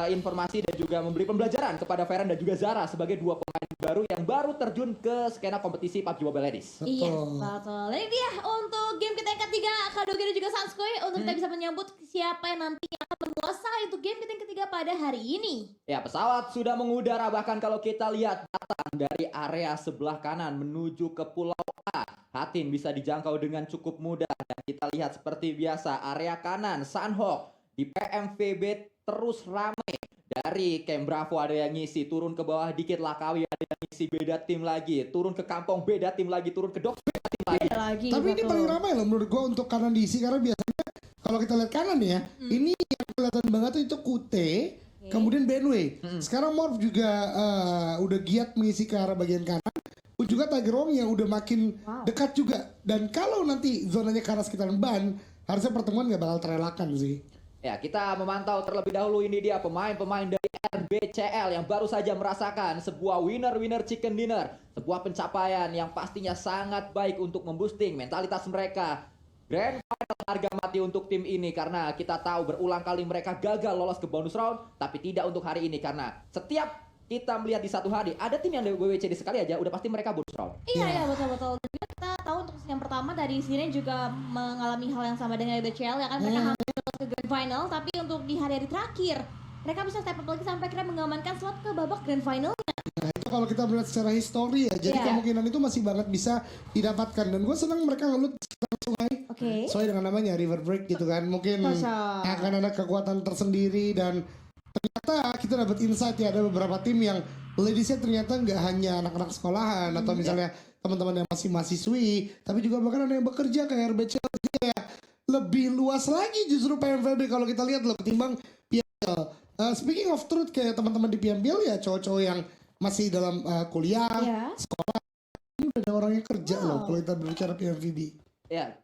informasi dan juga memberi pembelajaran kepada Feren dan juga Zara sebagai dua pemain baru yang baru terjun ke skena kompetisi PUBG Mobile Ladies. Iya, betul. Ini dia untuk game kita yang ketiga, Kadogi dan juga Sanskoy, untuk kita bisa menyambut siapa yang nantinya akan menguasai untuk game kita yang ketiga pada hari ini. Ya, pesawat sudah mengudara, bahkan kalau kita lihat datang dari area sebelah kanan menuju ke Pulau A. Hatim bisa dijangkau dengan cukup mudah dan kita lihat seperti biasa area kanan Sunhawk di PMVB terus rame. Dari Camp Bravo ada yang ngisi, turun ke bawah dikit Lakawi ada yang ngisi, beda tim lagi, turun ke Kampung beda tim lagi, turun ke Dox beda tim lagi. Tapi ini paling ramai loh menurut gua untuk kanan diisi, karena biasanya kalau kita lihat kanan ya, ini yang kelihatan banget itu Kute, kemudian Benway. Sekarang Morph juga udah giat mengisi ke arah bagian kanan. Pun juga Tigerwong yang udah makin dekat juga. Dan kalau nanti zonanya ke arah sekitaran ban, harusnya pertemuan gak bakal terelakkan sih. Ya, kita memantau terlebih dahulu, ini dia pemain-pemain dari RBCL yang baru saja merasakan sebuah winner chicken dinner, sebuah pencapaian yang pastinya sangat baik untuk memboosting mentalitas mereka. Grand Final harga mati untuk tim ini karena kita tahu berulang kali mereka gagal lolos ke bonus round, tapi tidak untuk hari ini karena setiap kita melihat di satu hari ada tim yang dari WWCD sekali aja udah pasti mereka bonus round. Iya, betul-betul. Juga kita tahu untuk yang pertama dari sini juga mengalami hal yang sama dengan RBCL ya kan, mereka hampir lolos ke Grand Final, tapi untuk di hari-hari terakhir mereka bisa step up lagi sampai akhirnya mengamankan slot ke babak Grand Final. Nah itu kalau kita melihat secara histori ya, jadi kemungkinan itu masih banget bisa didapatkan. Dan gue senang mereka ngelut sekitar sungai, sesuai dengan namanya River Break gitu kan. Mungkin akan ada kekuatan tersendiri dan ternyata kita dapat insight ya, ada beberapa tim yang ladiesnya ternyata nggak hanya anak-anak sekolahan atau misalnya teman-teman yang masih mahasiswi, tapi juga bahkan ada yang bekerja kayak RBCL, kayak lebih luas lagi justru PMVB kalau kita lihat loh ketimbang PMBL. Speaking of truth, kayak teman-teman di PMBL ya cowok-cowok yang masih dalam kuliah, sekolah, ini udah ada orangnya kerja loh kalau kita berbicara PMVB. Ya.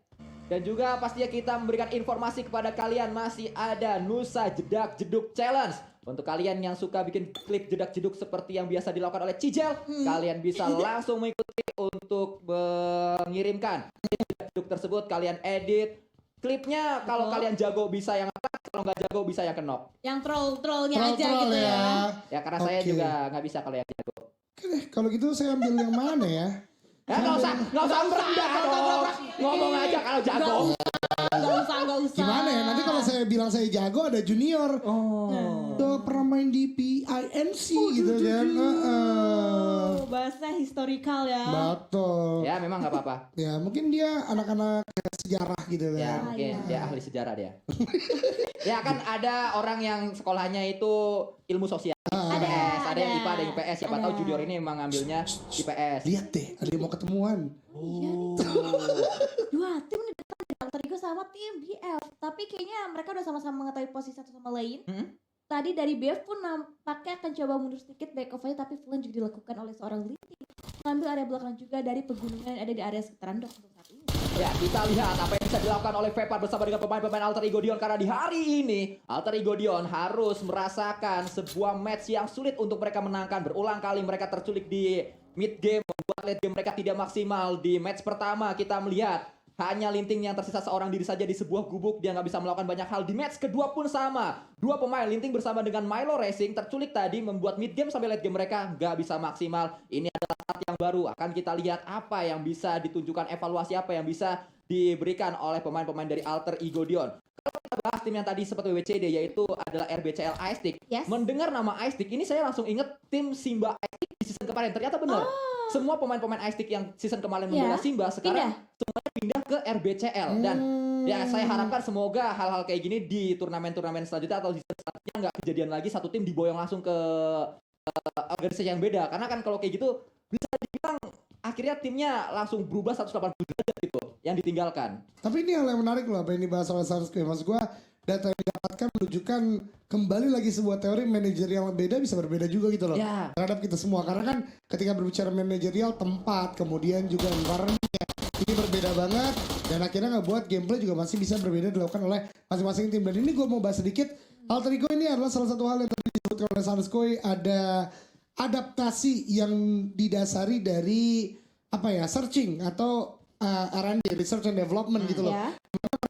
Dan juga pastinya kita memberikan informasi kepada kalian, masih ada Nusa Jedak Jeduk Challenge. Untuk kalian yang suka bikin klip jedak jeduk seperti yang biasa dilakukan oleh Cijel, kalian bisa langsung mengikuti untuk mengirimkan jedak jeduk tersebut. Kalian edit klipnya, kalau kalian jago bisa yang apa, kalau nggak jago bisa yang kenok. Yang troll-trollnya aja gitu ya. Ya karena saya juga nggak bisa kalau yang jago. Kalau gitu saya ambil yang mana ya? Nggak usah merendah dong. Ngomong aja kalau jago. Nggak usah. Gimana ya? Nanti kalau saya bilang saya jago ada junior. Udah pernah main di PINC gitu kan. Bahasa historikal ya. Betul. Ya memang nggak apa-apa. Ya mungkin dia anak-anak sejarah gitu kan. Ya mungkin dia ahli sejarah dia. Ya kan ada orang yang sekolahnya itu ilmu sosial. IPS, ada yang IPA, ada yang IPS. Siapa tahu junior ini emang ngambilnya IPS. Lihat deh, ada yang mau ketemuan. Dua tim nih Alter Ego sama tim BF. Tapi kayaknya mereka udah sama-sama mengetahui posisi satu sama lain. Tadi dari BF pun nampaknya akan coba mundur sedikit back off-nya, tapi Flan juga dilakukan oleh seorang Liti. Mengambil area belakang juga dari pegunungan yang ada di area sekitaran Dox untuk saat ini. Ya, kita lihat apa yang bisa dilakukan oleh Vepar bersama dengan pemain-pemain Alter Ego Dion, karena di hari ini Alter Ego Dion harus merasakan sebuah match yang sulit untuk mereka menangkan. Berulang kali mereka terculik di mid game, membuat late game mereka tidak maksimal. Di match pertama kita melihat hanya Linting yang tersisa seorang diri saja di sebuah gubuk, dia nggak bisa melakukan banyak hal. Di match kedua pun sama, dua pemain Linting bersama dengan Milo Racing terculik tadi, membuat mid game sampai late game mereka nggak bisa maksimal. Ini adalah start yang baru, akan kita lihat apa yang bisa ditunjukkan, evaluasi apa yang bisa diberikan oleh pemain-pemain dari Alter Ego Dion. Kalau kita bahas tim yang tadi seperti WCD, yaitu adalah RBCL Aistik. Mendengar nama Aistik ini saya langsung inget tim Simba Aistik di season kemarin. Ternyata benar, semua pemain-pemain Aistik yang season kemarin membela Simba sekarang semuanya pindah ke RBCL. Dan ya saya harapkan semoga hal-hal kayak gini di turnamen-turnamen selanjutnya atau season selanjutnya nggak kejadian lagi satu tim diboyong langsung ke organisasi yang beda. Karena kan kalau kayak gitu bisa dibilang akhirnya timnya langsung berubah 180 derajat gitu yang ditinggalkan. Tapi ini hal yang menarik loh apa yang dibahas oleh Sanskoy. Maksud gue data yang didapatkan menunjukkan kembali lagi sebuah teori manajerial yang beda bisa berbeda juga gitu loh terhadap kita semua. Karena kan ketika berbicara manajerial, tempat, kemudian juga environment-nya ini berbeda banget, dan akhirnya ngebuat gameplay juga masih bisa berbeda dilakukan oleh masing-masing tim. Dan ini gue mau bahas sedikit, Alter Ego ini adalah salah satu hal yang tadi disebutkan oleh Sanskoy, ada adaptasi yang didasari dari apa ya, searching atau R&D, research and development gitu loh.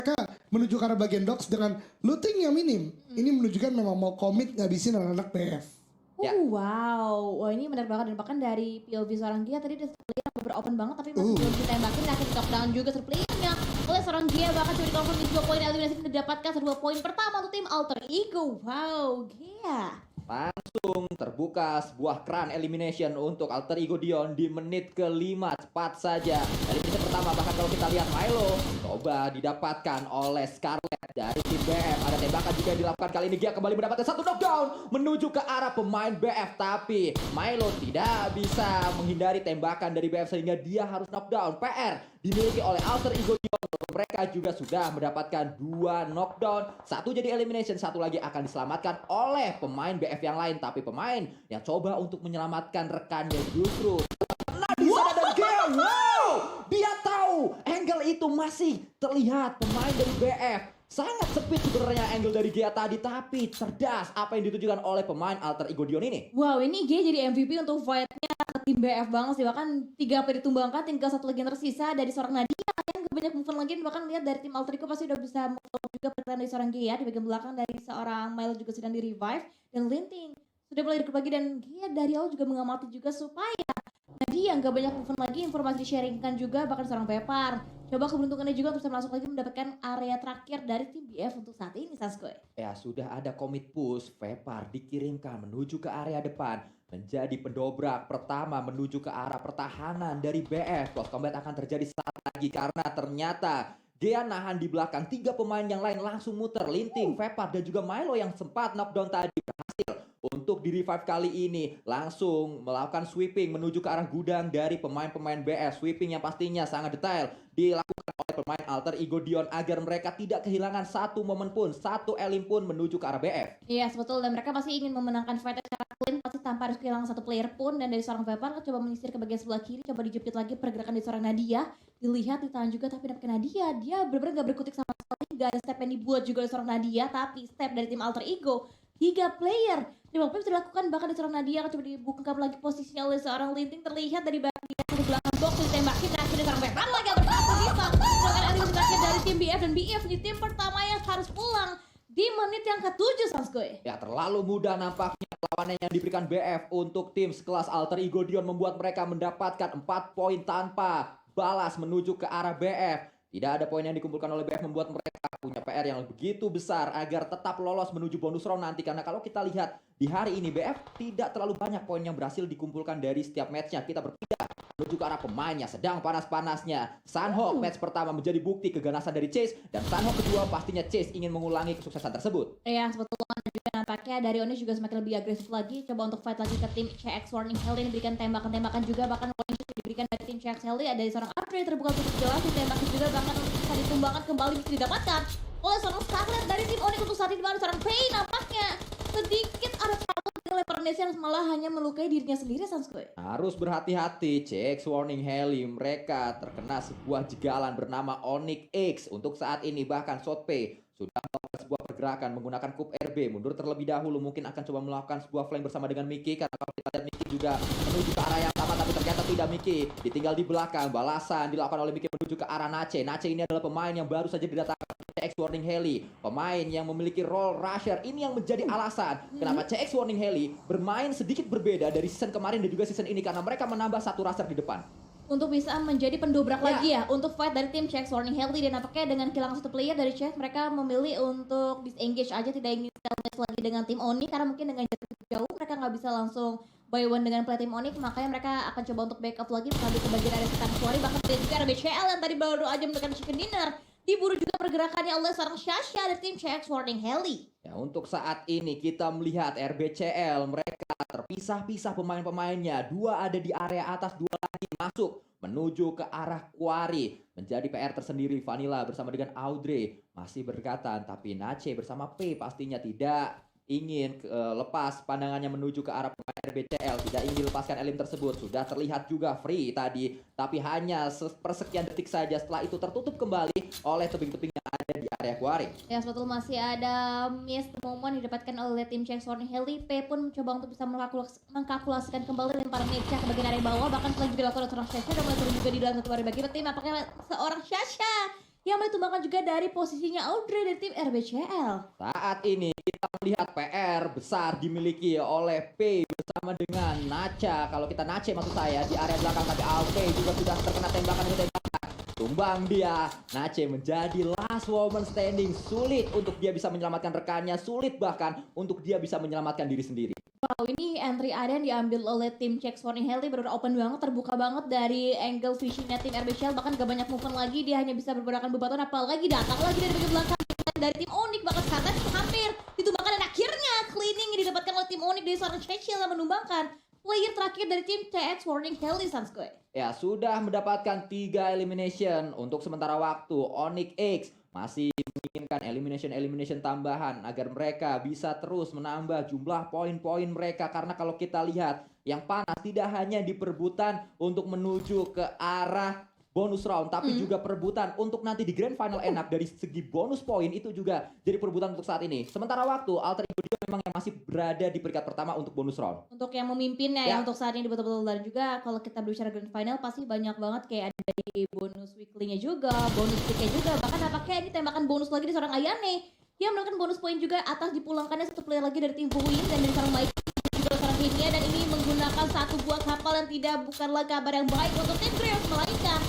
Mereka menuju ke arah bagian docks dengan looting yang minim. Ini menunjukkan memang mau komit ngabisin anak-anak BF. Ya. Wow, wah ini benar banget dan bahkan dari POV seorang Gia tadi udah beropen banget tapi masih belum ditembakin akhirnya di knockdown juga terpilihnya oleh seorang Gia bahkan cuma dikonfirm di 2 poin eliminasi didapatkan 2 poin pertama untuk tim Alter Ego. Wow, Gia. Langsung terbuka sebuah keran elimination untuk Alter Ego Dion di menit ke-5 cepat saja. Elimination pertama bahkan kalau kita lihat Milo coba didapatkan oleh Scarlet dari tim BF. Ada tembakan juga yang dilakukan kali ini. Gia kembali mendapatkan satu knockdown menuju ke arah pemain BF. Tapi Milo tidak bisa menghindari tembakan dari BF sehingga dia harus knockdown. PR dimiliki oleh Alter Ego Dion. Mereka juga sudah mendapatkan 2 knockdown. Satu jadi elimination, satu lagi akan diselamatkan oleh pemain BF yang lain. Tapi pemain yang coba untuk menyelamatkan rekannya justru nah di sana dan Gea. Wow, dia tahu angle itu masih terlihat pemain dari BF. Sangat sempit sebenarnya angle dari Gea tadi, tapi cerdas apa yang ditujukan oleh pemain Alter Ego Dion ini. Wow, ini Gia jadi MVP untuk fight-nya tim BF banget sih. Bahkan 3 player ditumbangkan, tinggal 1 lagi yang tersisa dari seorang Nadia yang gak banyak move lagi. Bahkan lihat dari tim Alter Ego pasti udah bisa move juga pergerakan dari seorang Gia. Di bagian belakang dari seorang Milo juga sedang di revive. Dan Linting sudah mulai berbagi dan Gia dari awal juga mengamati juga supaya Nadia gak banyak move lagi. Informasi di-sharingkan juga bahkan seorang Pepar. Coba keberuntungannya juga untuk bisa masuk lagi mendapatkan area terakhir dari tim BF untuk saat ini, Saskoy. Ya, sudah ada commit push, Vepar dikirimkan menuju ke area depan. Menjadi pendobrak pertama menuju ke arah pertahanan dari BF. Close combat akan terjadi saat lagi karena ternyata Gea nahan di belakang. 3 pemain yang lain langsung muter. Linting, Vepar dan juga Milo yang sempat knockdown tadi berhasil untuk di revive kali ini. Langsung melakukan sweeping menuju ke arah gudang dari pemain-pemain BF. Sweeping yang pastinya sangat detail dilakukan oleh pemain Alter Ego Dion agar mereka tidak kehilangan satu momen pun, satu elim pun menuju ke arah BF. Iya, betul. Dan mereka masih ingin memenangkan fight secara clean, pasti tanpa harus kehilangan satu player pun. Dan dari seorang Vepar coba menyisir ke bagian sebelah kiri, coba dijepit lagi pergerakan dari seorang Nadia. Dilihat, ditahan juga, tapi dapetkan Nadia. Dia benar-benar gak berkutik sama sekali. Gak ada step yang dibuat juga oleh seorang Nadia, tapi step dari tim Alter Ego. 3 player. Triple play bisa dilakukan bahkan dari seorang Nadia akan coba dibuka lagi posisinya oleh seorang Linting terlihat dari bagian di belakang box ditembakin dan akhirnya seorang Vepar lagi yang berhasil bisa melakukan eliminasi terakhir dari tim BF dan BF di tim pertama yang harus pulang di menit yang ke-7, Sanskoy. Ya, terlalu mudah nampaknya lawanan yang diberikan BF untuk tim sekelas Alter Ego Dion membuat mereka mendapatkan 4 poin tanpa balas menuju ke arah BF. Tidak ada poin yang dikumpulkan oleh BF membuat mereka punya PR yang begitu besar agar tetap lolos menuju bonus round nanti. Karena kalau kita lihat di hari ini BF tidak terlalu banyak poin yang berhasil dikumpulkan dari setiap matchnya. Kita berpindah menuju ke arah pemainnya sedang panas-panasnya. Sunhawk match pertama menjadi bukti keganasan dari Chase. Dan Sunhawk kedua pastinya Chase ingin mengulangi kesuksesan tersebut. Ya, sebetulnya juga nampaknya dari Onyx juga semakin lebih agresif lagi. Coba untuk fight lagi ke tim CX Warning Hell ini diberikan tembakan-tembakan juga. Bahkan Onyx diberikan dari tim CX Hell ada dari seorang Andre terbuka cukup jelas ditembaki juga. Bahkan untuk bisa ditumbangkan kembali bisa didapatkan oleh seorang Scarlet dari tim Onyx untuk saat ini. Baru seorang Pain nampaknya sedikit ada trouble dengan lemparan yang malah hanya melukai dirinya sendiri, Sanskoy. Harus berhati-hati, CX Warning Heli. Mereka terkena sebuah jegalan bernama Onyx X. Untuk saat ini bahkan Shotpay sudah melakukan sebuah pergerakan menggunakan Cup RB. Mundur terlebih dahulu, mungkin akan coba melakukan sebuah flank bersama dengan Mickey. Karena kalau kita lihat Mickey juga menuju ke arah yang sama, tapi ternyata tidak. Mickey ditinggal di belakang. Balasan dilakukan oleh Mickey menuju ke arah Nace. Nace ini adalah pemain yang baru saja didatangkan CX Warning Heli, pemain yang memiliki role rusher. Ini yang menjadi alasan kenapa CX Warning Heli bermain sedikit berbeda dari season kemarin dan juga season ini, karena mereka menambah satu rusher di depan untuk bisa menjadi pendobrak lagi ya untuk fight dari tim CX Warning Healthy. Dan nampaknya dengan kehilangan satu player dari CX, mereka memilih untuk disengage aja, tidak ingin match lagi dengan tim Oni karena mungkin dengan jarak jauh mereka nggak bisa langsung buy one dengan play tim Onyx. Makanya mereka akan coba untuk backup lagi mengambil ke bagian area Sanctuary. Bahkan juga RBCL yang tadi baru aja mendapatkan chicken dinner, diburu juga pergerakannya oleh seorang Shasha dari tim CX Warning Heli. ya. Untuk saat ini kita melihat RBCL mereka terpisah-pisah pemain-pemainnya. 2 ada di area atas, 2 lagi masuk menuju ke arah Quarry. Menjadi PR tersendiri. Vanilla bersama dengan Audrey masih berdekatan, tapi Nace bersama P pastinya tidak ingin lepas pandangannya menuju ke arah pemain RBCL. Tidak ingin dilepaskan elim tersebut. Sudah terlihat juga free tadi, tapi hanya persekian detik saja. Setelah itu tertutup kembali oleh tebing-tebing yang ada di area Quarry. Ya, sebetulnya masih ada miss momen didapatkan oleh tim CX Warning Heli. P pun mencoba untuk bisa mengkalkulasikan kembali lemparan Mecha ke bagian area bawah. Bahkan setelah juga dilakukan oleh seorang Shasha dan mulai turun juga di dalam satu area bagi tim. Apakah seorang Shasha yang ditumbangkan juga dari posisinya Audrey dari tim RBCL. Saat ini kita melihat PR besar dimiliki oleh P bersama dengan Nacha. Kalau kita Nacha maksud saya di area belakang, tapi Audrey juga sudah terkena tembakan demi tembakan. Tumbang dia, Nacha menjadi last woman standing. Sulit untuk dia bisa menyelamatkan rekannya, sulit bahkan untuk dia bisa menyelamatkan diri sendiri. Wow, ini entry area yang diambil oleh tim Check Warning Healthy benar open banget, terbuka banget dari angle visionnya tim RBCL, bahkan gak banyak movement lagi, dia hanya bisa berberakan bebatuan, apalagi datang lagi dari bagian belakang dari tim Onyx, bahkan Skarlet hampir ditumbangkan dan akhirnya cleaning yang didapatkan oleh tim Onyx dari seorang Chechil yang menumbangkan player terakhir dari tim TX Warning Healthy Sanskoy. Ya, sudah mendapatkan 3 elimination untuk sementara waktu. Onyx X masih menginginkan elimination tambahan agar mereka bisa terus menambah jumlah poin-poin mereka, karena kalau kita lihat yang panas tidak hanya di perebutan untuk menuju ke arah bonus round, tapi juga perebutan untuk nanti di grand final enak dari segi bonus poin itu juga jadi perebutan untuk saat ini. Sementara waktu Alter Ego Dion memang yang masih berada di peringkat pertama untuk bonus round. Untuk yang memimpinnya ya untuk saat ini betul-betul, dan juga kalau kita berbicara grand final pasti banyak banget kayak ada dari bonus weekly-nya juga, bonus week-nya juga, bahkan apakah ini tembakan bonus lagi di seorang Ayane yang melakukan bonus poin juga atas dipulangkannya satu player lagi dari tim Wuin dan dari seorang Mike juga seorang Kenia, dan ini menggunakan satu buah kapal yang bukanlah kabar yang baik untuk tim Grims, melainkan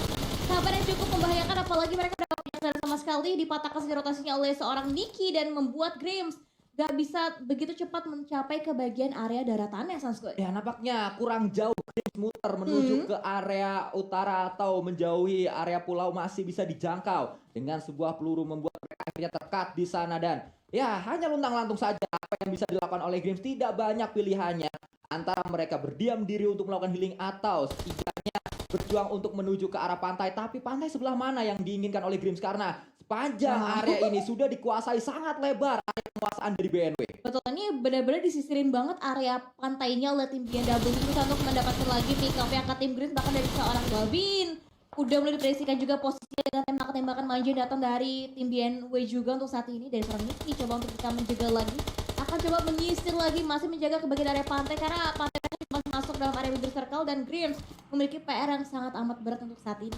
kabar yang cukup membahayakan, apalagi mereka dapat sama sekali dipatahkan sisi rotasinya oleh seorang Nikki dan membuat Grims gak bisa begitu cepat mencapai ke bagian area daratannya, Sanskoy. Ya, nampaknya kurang jauh Grims muter menuju ke area utara atau menjauhi area pulau masih bisa dijangkau dengan sebuah peluru membuat mereka akhirnya terkat di sana, dan ya hanya luntang-lantung saja apa yang bisa dilakukan oleh Grims. Tidak banyak pilihannya antara mereka berdiam diri untuk melakukan healing atau setidaknya berjuang untuk menuju ke arah pantai. Tapi pantai sebelah mana yang diinginkan oleh Grims, karena sepanjang area ini sudah dikuasai sangat lebar area penguasaan dari BNW. Betul, ini benar-benar disisirin banget area pantainya oleh tim BNW bisa untuk mendapatkan lagi pick up yang ke tim Grims, bahkan dari seorang Galvin. Udah mulai diprediksikan juga posisinya dengan tembakan-tembakan manja yang datang dari tim BNW juga untuk saat ini dari seorang Nikki. Coba untuk kita menjaga lagi, akan coba menyisir lagi, masih menjaga ke bagian area pantai karena pantai masih masuk dalam area bigger circle, dan Grims memiliki PR yang sangat amat berat untuk saat ini.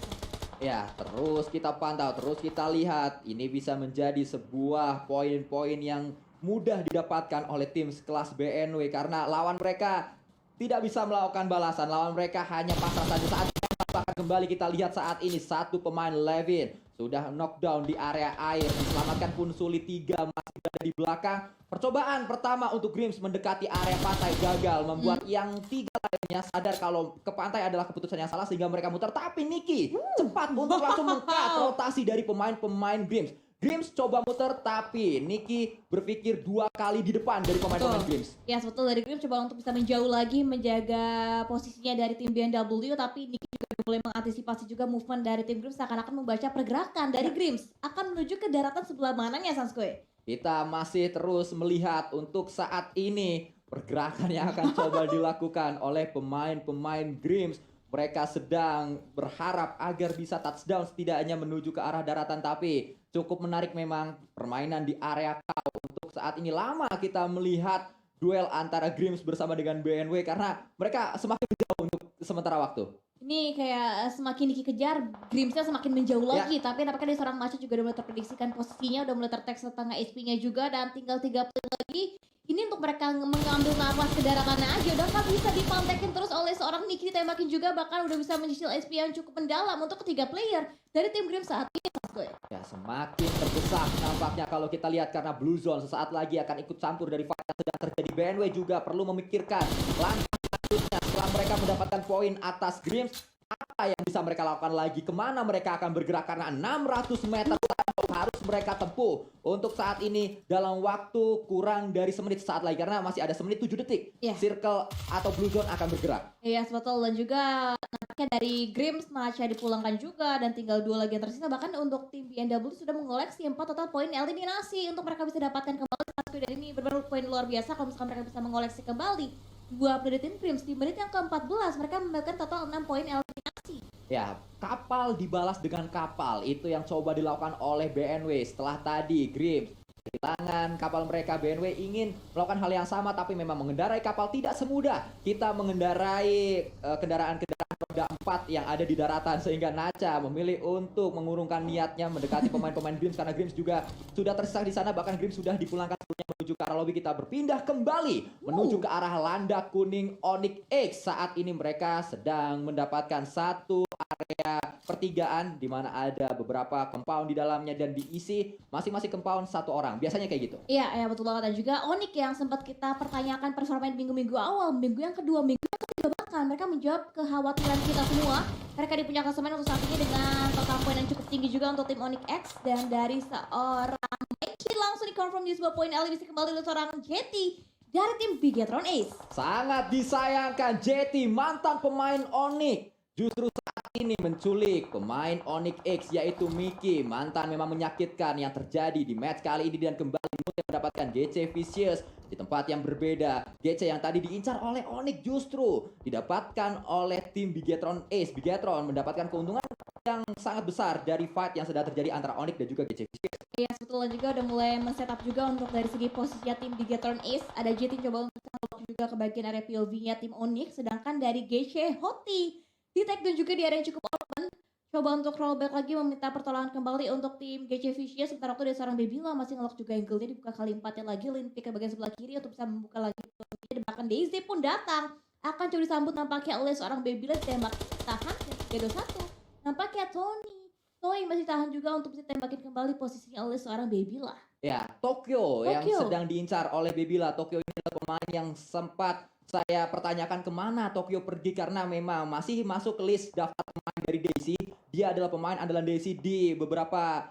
Ya, terus kita pantau, terus kita lihat. Ini bisa menjadi sebuah poin-poin yang mudah didapatkan oleh tim sekelas BNW karena lawan mereka tidak bisa melakukan balasan. Lawan mereka hanya pasrah saja. Saat bahkan kembali kita lihat saat ini satu pemain Levin sudah knockdown di area air. Diselamatkan pun sulit, 3 masih berada di belakang. Percobaan pertama untuk Grims mendekati area pantai gagal, membuat yang 3 lainnya sadar kalau ke pantai adalah keputusan yang salah sehingga mereka muter. Tapi Nikki cepat untuk langsung meng-cut rotasi dari pemain-pemain Grims. Grims coba muter, tapi Nikki berpikir 2 kali di depan dari pemain-pemain Grims. Ya, betul, dari Grims coba untuk bisa menjauh lagi, menjaga posisinya dari tim BNW, tapi Nikki juga mulai mengantisipasi juga movement dari tim Grims, seakan-akan membaca pergerakan dari Grims akan menuju ke daratan sebelah mananya, Sanskoy. Kita masih terus melihat untuk saat ini pergerakan yang akan coba dilakukan oleh pemain-pemain Grims. Mereka sedang berharap agar bisa touchdown setidaknya menuju ke arah daratan, tapi cukup menarik memang permainan di area kau. Untuk saat ini lama kita melihat duel antara Grims bersama dengan BNW karena mereka semakin jauh untuk sementara waktu. Ini kayak semakin Nikki kejar, Grimsnya semakin menjauh lagi, tapi nampaknya dari seorang Macha juga udah mulai terprediksikan posisinya, udah mulai tertek setengah HP-nya juga, dan tinggal 3 play lagi. Ini untuk mereka mengambil nafas ke daratannya aja, udah gak bisa dipantekin terus oleh seorang Nikki, ditembakin juga, bahkan udah bisa menyicil HP yang cukup mendalam untuk ketiga player dari tim Grims saat ini. Ya, semakin terdesak nampaknya kalau kita lihat karena Blue Zone sesaat lagi akan ikut campur dari fight yang sedang terjadi. BNW juga perlu memikirkan langkah selanjutnya setelah mereka mendapatkan poin atas Grims. Apa yang bisa mereka lakukan lagi? Kemana mereka akan bergerak? Karena 600 meter harus mereka tempuh untuk saat ini dalam waktu kurang dari semenit saat lagi. Karena masih ada semenit 7 detik. Circle atau Blue Zone akan bergerak. Iya, betul. Dan juga nampaknya dari Grims Macha dipulangkan juga dan tinggal 2 lagi yang tersisa. Bahkan untuk tim BNW sudah mengoleksi 4 total poin eliminasi untuk mereka bisa dapatkan kembali satu dari ini beberapa poin luar biasa kalau misalkan mereka bisa mengoleksi kembali 2 dari tim Grims di menit yang ke-14 mereka mendapatkan total 6 poin eliminasi. Ya, kapal dibalas dengan kapal. Itu yang coba dilakukan oleh BNW setelah tadi Grims kehilangan kapal mereka. BNW ingin melakukan hal yang sama, tapi memang mengendarai kapal tidak semudah kita mengendarai kendaraan-kendaraan roda 4 yang ada di daratan, sehingga Nacha memilih untuk mengurungkan niatnya mendekati pemain-pemain Grims karena Grims juga sudah tersisa di sana, bahkan Grims sudah dipulangkan menuju ke arah lobby. Kita berpindah kembali menuju ke arah landak kuning Onyx X. Saat ini mereka sedang mendapatkan satu area pertigaan di mana ada beberapa compound di dalamnya dan diisi masing-masing compound satu orang. Biasanya kayak gitu. Iya, betul banget. Dan juga Onyx yang sempat kita pertanyakan performa minggu-minggu awal, minggu yang kedua, minggu yang ketiga bahkan mereka menjawab kekhawatiran kita semua. Mereka di puncak klasemen untuk saat ini dengan total poin yang cukup tinggi juga untuk tim Onyx X, dan dari seorang Mikey langsung dikonfirm di sebuah poin LVC kembali oleh seorang Jetty dari tim Bigetron Ace. Sangat disayangkan Jetty, mantan pemain Onyx, justru saat ini menculik pemain Onyx X yaitu Mickey. Mantan memang menyakitkan yang terjadi di match kali ini, dan kembali mendapatkan GC Vicious di tempat yang berbeda. GC yang tadi diincar oleh Onyx justru didapatkan oleh tim Bigetron Ace. Bigetron mendapatkan keuntungan yang sangat besar dari fight yang sedang terjadi antara Onyx dan juga GC Vicious. Iya, sebetulnya juga udah mulai men-setup juga untuk dari segi posisinya tim Bigetron Ace. Ada JT coba untuk juga ke bagian area POV-nya tim Onyx, sedangkan dari GC Hoti di take down juga di area yang cukup open. Coba untuk rollback lagi meminta pertolongan kembali untuk tim GC Vicious. Sementara waktu dari seorang Babila masih ngelok juga angle-nya, dibuka kali 4-nya lagi. Limpik ke bagian sebelah kiri untuk bisa membuka lagi. Dan bahkan Daisy pun datang. Akan coba disambut nampaknya oleh seorang Babila, ditembak tahan dan 3-2-1. Nampaknya Toy masih tahan juga untuk bisa tembakin kembali posisinya oleh seorang Babila. Ya, Tokyo yang sedang diincar oleh Babila. Tokyo ini adalah pemain yang sempat saya pertanyakan kemana Tokyo pergi, karena memang masih masuk ke list daftar pemain dari Daisy. Dia adalah pemain andalan Daisy di beberapa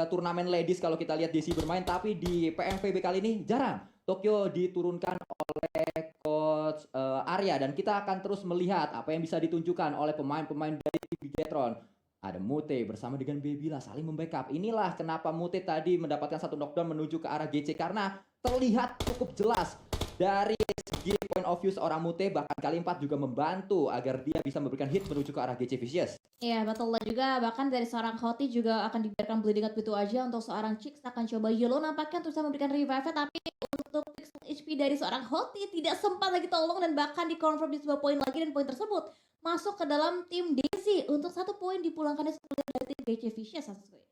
turnamen ladies kalau kita lihat Daisy bermain, tapi di PMVB kali ini jarang Tokyo diturunkan oleh coach Arya, dan kita akan terus melihat apa yang bisa ditunjukkan oleh pemain-pemain dari Bigetron. Ada Mute bersama dengan Babila saling membackup. Inilah kenapa Mute tadi mendapatkan satu knockdown menuju ke arah GC, karena terlihat cukup jelas dari segi point of view seorang Mute. Bahkan kali 4 juga membantu agar dia bisa memberikan hit menuju ke arah GC Vicious. Iya, betul juga. Bahkan dari seorang Hoti juga akan dibiarkan bleeding out begitu aja. Untuk seorang Chicks akan coba Yellow nampaknya untuk bisa memberikan revive, tapi untuk HP dari seorang Hoti tidak sempat lagi tolong, dan bahkan dikonfirm di sebuah poin lagi, dan poin tersebut masuk ke dalam tim Daisy untuk 1 poin dipulangkan dari tim GC Vicious.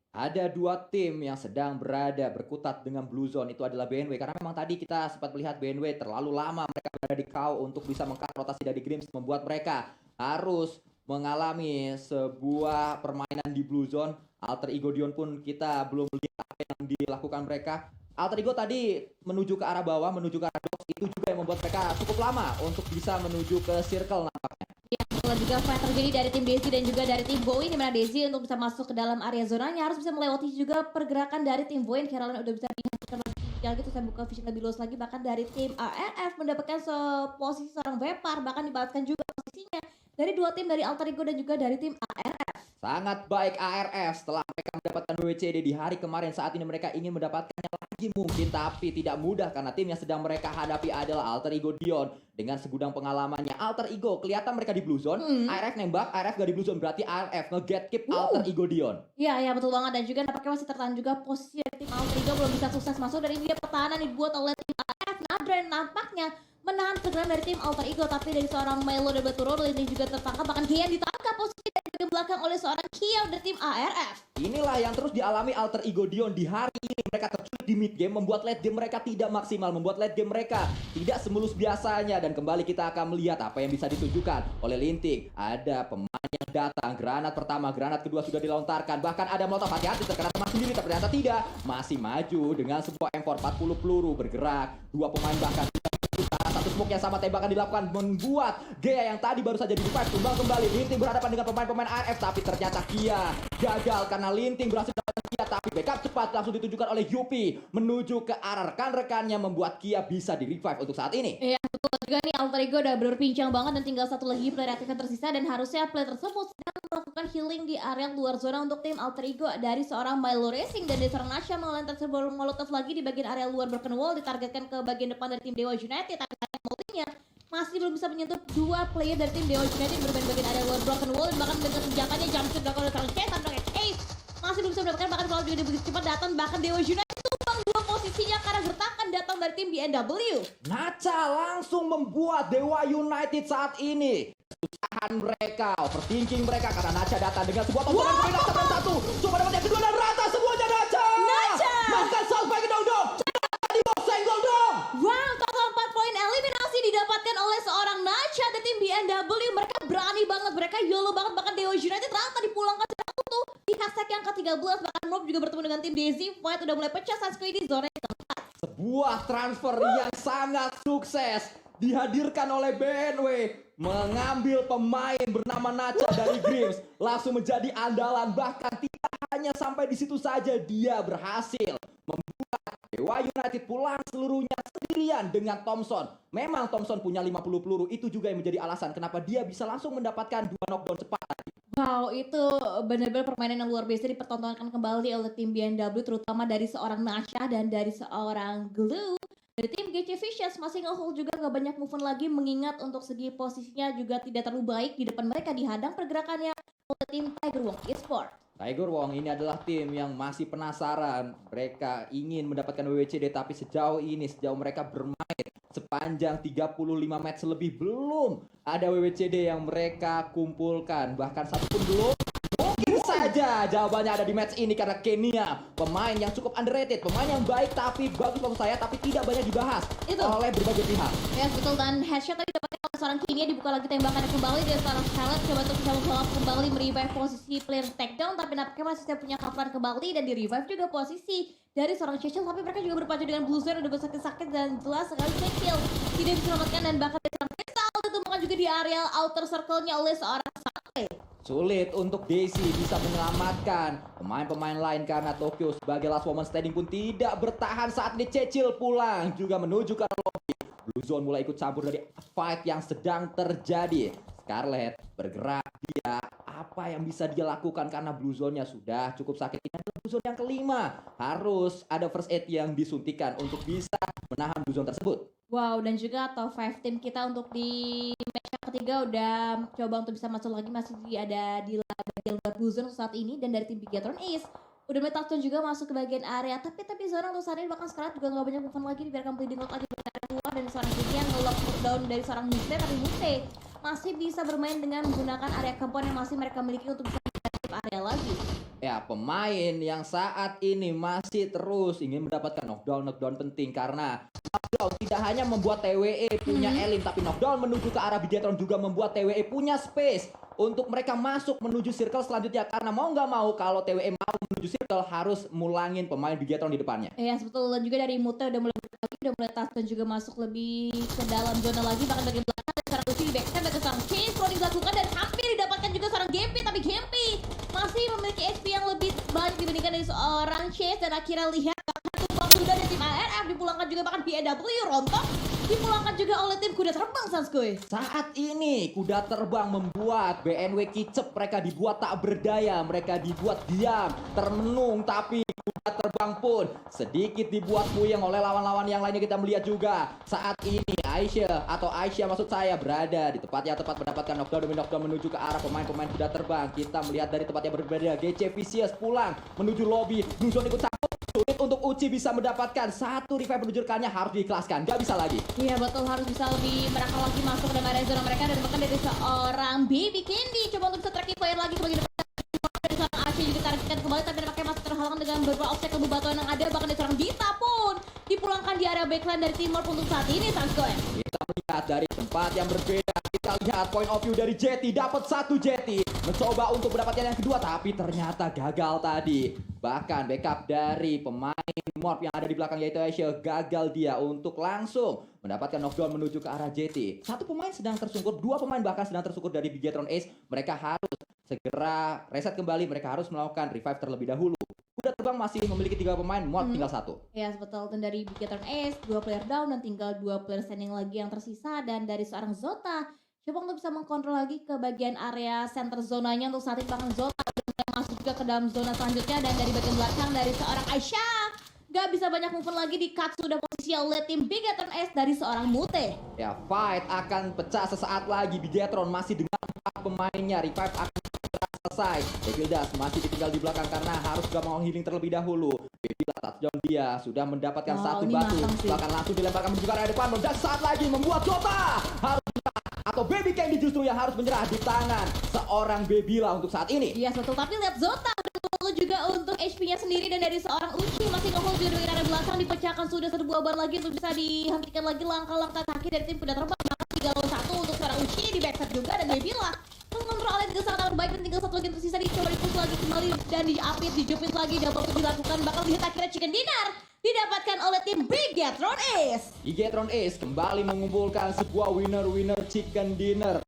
Ada 2 tim yang sedang berkutat dengan Blue Zone, itu adalah BNW, karena memang tadi kita sempat melihat BNW terlalu lama mereka berada di KO untuk bisa mengkat rotasi dari Grims, membuat mereka harus mengalami sebuah permainan di Blue Zone. Alter Ego Dion pun kita belum melihat apa yang dilakukan mereka. Alter Ego tadi menuju ke arah bawah, menuju ke arah box, itu juga yang membuat mereka cukup lama untuk bisa menuju ke circle nampaknya. Ya, kalau juga fight terjadi dari tim Daisy dan juga dari tim Boeing, dimana Daisy untuk bisa masuk ke dalam area zonanya harus bisa melewati juga pergerakan dari tim Boeing. Caroline udah bisa dihancurkan lagi, terus saya buka vision lebih luas lagi. Bahkan dari tim ARF mendapatkan posisi seorang Vepar, bahkan dibalaskan juga posisinya dari 2 tim, dari Alter Ego dan juga dari tim ARF. Sangat baik ARF setelah mereka mendapatkan WCD di hari kemarin. Saat ini mereka ingin mendapatkannya lagi mungkin, tapi tidak mudah karena tim yang sedang mereka hadapi adalah Alter Ego Dion dengan segudang pengalamannya. Alter Ego kelihatan mereka di Blue Zone, ARF nembak, ARF gak di Blue Zone, berarti ARF nge-get keep Alter Ego Dion. Iya, betul banget. Dan juga nampaknya masih tertahan juga posisi dari tim Alter Ego, belum bisa sukses masuk. Dan ini dia pertahanan dibuat oleh tim ARF. Nadran nampaknya menahan serangan dari tim Alter Ego, tapi dari seorang Milo dan Baturo ini juga tertangkap. Bahkan Kian ditangkap posisi dari belakang oleh seorang Kian dari tim ARF. Inilah yang terus dialami Alter Ego Dion di hari ini. Mereka terculik di mid game, membuat late game mereka tidak maksimal, membuat late game mereka tidak semulus biasanya. Dan kembali kita akan melihat apa yang bisa ditunjukkan oleh Linting. Ada pemain yang datang, granat pertama, granat kedua sudah dilontarkan, bahkan ada molotov, hati-hati terkena teman sendiri, tapi ternyata tidak, masih maju dengan sebuah M4 40 peluru bergerak, 2 pemain bahkan satu smoke yang sama tembakan dilakukan, membuat Gea yang tadi baru saja di revive tumbang kembali. Linting berhadapan dengan pemain-pemain ARF, tapi ternyata Kia gagal karena Linting berhasil mendapatkan Kia, tapi backup cepat langsung ditunjukkan oleh Yupi menuju ke arah rekan-rekannya, membuat Kia bisa di revive untuk saat ini. Iya, betul juga nih, Alter Ego udah berbincang banget dan tinggal 1 lagi player aktif yang tersisa, dan harusnya player tersebut sedang melakukan healing di area luar zona untuk tim Alter Ego dari seorang Milo Racing, dan dari seorang Nasha mengelantar sebuah molotov lagi di bagian area luar Broken Wall, ditargetkan ke bagian depan dari tim Dewa United, tapi multinya masih belum bisa menyentuh 2 player dari tim Dewa United bermain bagian area luar Broken Wall, dan bahkan dengan senjatanya jumpsuit dilakukan oleh seorang Chetan dengan Ace masih belum bisa mendapatkan, bahkan kalau juga begitu cepat datang, bahkan Dewa United tumbang 2 posisinya karena gertakan datang dari tim BNW. Nacha langsung membuat Dewa United saat ini kesusahan bertahan mereka, overthinking mereka karena Nacha datang dengan sebuah tontonan berbeda satu dan satu. Coba dapat yang kedua dan rata semuanya Nacha. Makan sampai ke dong. Di box senggol dong. Wow, total 4 poin eliminasi didapatkan oleh seorang Nacha dari tim BNW. Mereka berani banget, mereka YOLO banget, bahkan Dewa United ternyata dipulangkan secara utuh. Di hashtag yang ke-13 bahkan Noob juga bertemu dengan tim Daisy Fight udah mulai pecah saat di zona yang keempat. Sebuah transfer yang sangat sukses dihadirkan oleh BNW, mengambil pemain bernama Nacha dari Grims langsung menjadi andalan, bahkan tidak hanya sampai di situ saja, dia berhasil membuat Dewa United pulang seluruhnya sendirian dengan Thompson. Memang Thompson punya 50 peluru, itu juga yang menjadi alasan kenapa dia bisa langsung mendapatkan 2 knockdown cepat tadi. Wow, itu benar-benar permainan yang luar biasa dipertontonkan kembali oleh tim BNW, terutama dari seorang Nacha dan dari seorang Glue. Dari tim GC Vicious masih nge-hold juga gak banyak move lagi, mengingat untuk segi posisinya juga tidak terlalu baik. Di depan mereka dihadang pergerakannya oleh tim Tiger Wong Esports. Tiger Wong ini adalah tim yang masih penasaran. Mereka ingin mendapatkan WWCD, tapi sejauh mereka bermain sepanjang 35 match lebih, belum ada WWCD yang mereka kumpulkan. Bahkan satu pun belum. Mungkin saja jawabannya ada di match ini karena Kenia, pemain yang cukup underrated, pemain yang baik tapi bagus menurut saya, tapi tidak banyak dibahas oleh berbagai pihak. Ya betul, dan headshot tadi dapatkan oleh seorang Kenia, dibuka lagi tembakannya kembali dari seorang Scarlet, coba untuk bisa membawa kembali merevive posisi player takedown, tapi nampaknya masih tidak punya coveran kembali dan di revive juga posisi dari seorang Cecil, tapi mereka juga berpacu dengan Blue Zone udah bersakit-sakit dan jelas sekali Cecil tidak diselamatkan, dan bahkan dari seorang Crystal ditemukan juga di area outer circle-nya oleh seorang Sate. Sulit untuk Daisy bisa menyelamatkan pemain-pemain lain karena Tokyo sebagai last woman standing pun tidak bertahan saat ini. Cecil pulang juga menuju ke lobby. Blue Zone mulai ikut campur dari fight yang sedang terjadi. Scarlet bergerak, dia apa yang bisa dia lakukan karena Blue Zone-nya sudah cukup sakit. Ini adalah Blue Zone yang kelima, harus ada first aid yang disuntikan untuk bisa menahan Blue Zone tersebut. Wow, dan juga top 5 tim kita untuk di match yang ketiga udah coba untuk bisa masuk lagi, masih ada di bagian luar Blue Zone saat ini, dan dari tim Bigatron Ace udah mulai touchdown juga masuk ke bagian area, tapi zona untuk saat ini bahkan sekarang juga nggak banyak movement lagi, dibiarkan bleeding out lagi dari area luar, dan seorang Kiki yang nge-lock down dari seorang Mute, tapi Mute masih bisa bermain dengan menggunakan area compound yang masih mereka miliki untuk bisa mengaktif area lagi. Ya, pemain yang saat ini masih terus ingin mendapatkan knockdown penting karena knockdown tidak hanya membuat TWE punya elim, tapi knockdown menuju ke arah Bigatron juga membuat TWE punya space untuk mereka masuk menuju circle selanjutnya, karena mau nggak mau kalau TWE mau menuju circle harus mulangin pemain Bigatron di depannya. Ya, betul, dan juga dari Mute udah mulai touchdown juga masuk lebih ke dalam zona lagi, bahkan bagian belakang dan seorang Lucy di backstab dan seorang Chase kalau dilakukan dan hampir didapatkan juga seorang Gempi, tapi Gempi masih memiliki HP yang lebih banyak dibandingkan dari seorang Chase, dan akhirnya lihat bahkan tumbang sudah dari tim ARF dipulangkan juga, bahkan BNW rontok dipulangkan juga oleh tim kuda terbang Sanskoy. Saat ini kuda terbang membuat BNW kicep, mereka dibuat tak berdaya, mereka dibuat diam, termenung, tapi kuda terbang pun sedikit dibuat puyeng oleh lawan-lawan yang lainnya. Kita melihat juga saat ini Aisyah maksud saya berada di tempat yang tepat mendapatkan knockdown demi knockdown menuju ke arah pemain-pemain kuda terbang. Kita melihat dari tempat yang berbeda, GC Vicious pulang menuju lobby, Blue Zone ikut campur. Sulit untuk Uci bisa mendapatkan satu revive menunjukkannya, harus diikhlaskan, gak bisa lagi. Iya betul, harus bisa lebih merakal lagi masuk ke dalam area zona mereka, dan bahkan dari seorang Baby Candy coba untuk bisa tracking player lagi sebagai depan dari seorang Ashi juga targetkan kembali, tapi nampaknya masih terhalang dengan beberapa obstacle bebatuan yang ada, bahkan dari seorang Dita pun dipulangkan di area backline dari Timor untuk saat ini Sanskoy. Kita melihat dari tempat yang berbeda, kita lihat point of view dari Jetty, dapat satu Jetty, mencoba untuk mendapatkan yang kedua tapi ternyata gagal tadi. Bahkan backup dari pemain Morph yang ada di belakang yaitu Aisyah, gagal dia untuk langsung mendapatkan knockdown menuju ke arah Jetty. Satu pemain sedang tersungkur, dua pemain bahkan sedang tersungkur dari Bigatron Ace. Mereka harus segera reset kembali, mereka harus melakukan revive terlebih dahulu. Kuda terbang masih memiliki 3 pemain, Morph tinggal 1. Ya betul, dan dari Bigatron Ace 2 player down dan tinggal 2 player standing lagi yang tersisa, dan dari seorang Zota coba untuk bisa mengkontrol lagi ke bagian area center zonanya untuk saat ini, bahkan Zota sudah masuk juga ke dalam zona selanjutnya, dan dari bagian belakang dari seorang Aisyah gak bisa banyak move lagi, di cut sudah posisi oleh tim Bigatron Ace dari seorang Mute. Ya, fight akan pecah sesaat lagi. Bigatron masih dengan 4 pemainnya, revive akan selesai. Devildas masih ditinggal di belakang karena harus juga mau healing terlebih dahulu. Baby touchdown dia sudah mendapatkan satu batu, bahkan langsung dilemparkan menuju ke area depan, dan saat lagi membuat Jota harus atau Baby Candy justru justru yang harus menyerah di tangan seorang Bebila untuk saat ini. Iya betul, tapi lihat Zota lalu juga untuk HP-nya sendiri dan dari seorang Uchi masih nge-hold juga dari arah belakang, dipecahkan sudah satu buah bar lagi untuk bisa dihentikan lagi langkah-langkah kaki dari tim kuda terbang. Maka 3 lawan 1 untuk seorang Uchi di backside juga dan Bebila mengontrol oleh tinggal sangat baik dan tinggal satu lagi yang tersisa dicoba dipush lagi kembali dan diapit, dijepit lagi, double kill dilakukan, bakal dihit akhirnya chicken dinner didapatkan oleh tim Bigetron Ace. Bigetron Ace kembali mengumpulkan sebuah winner chicken dinner.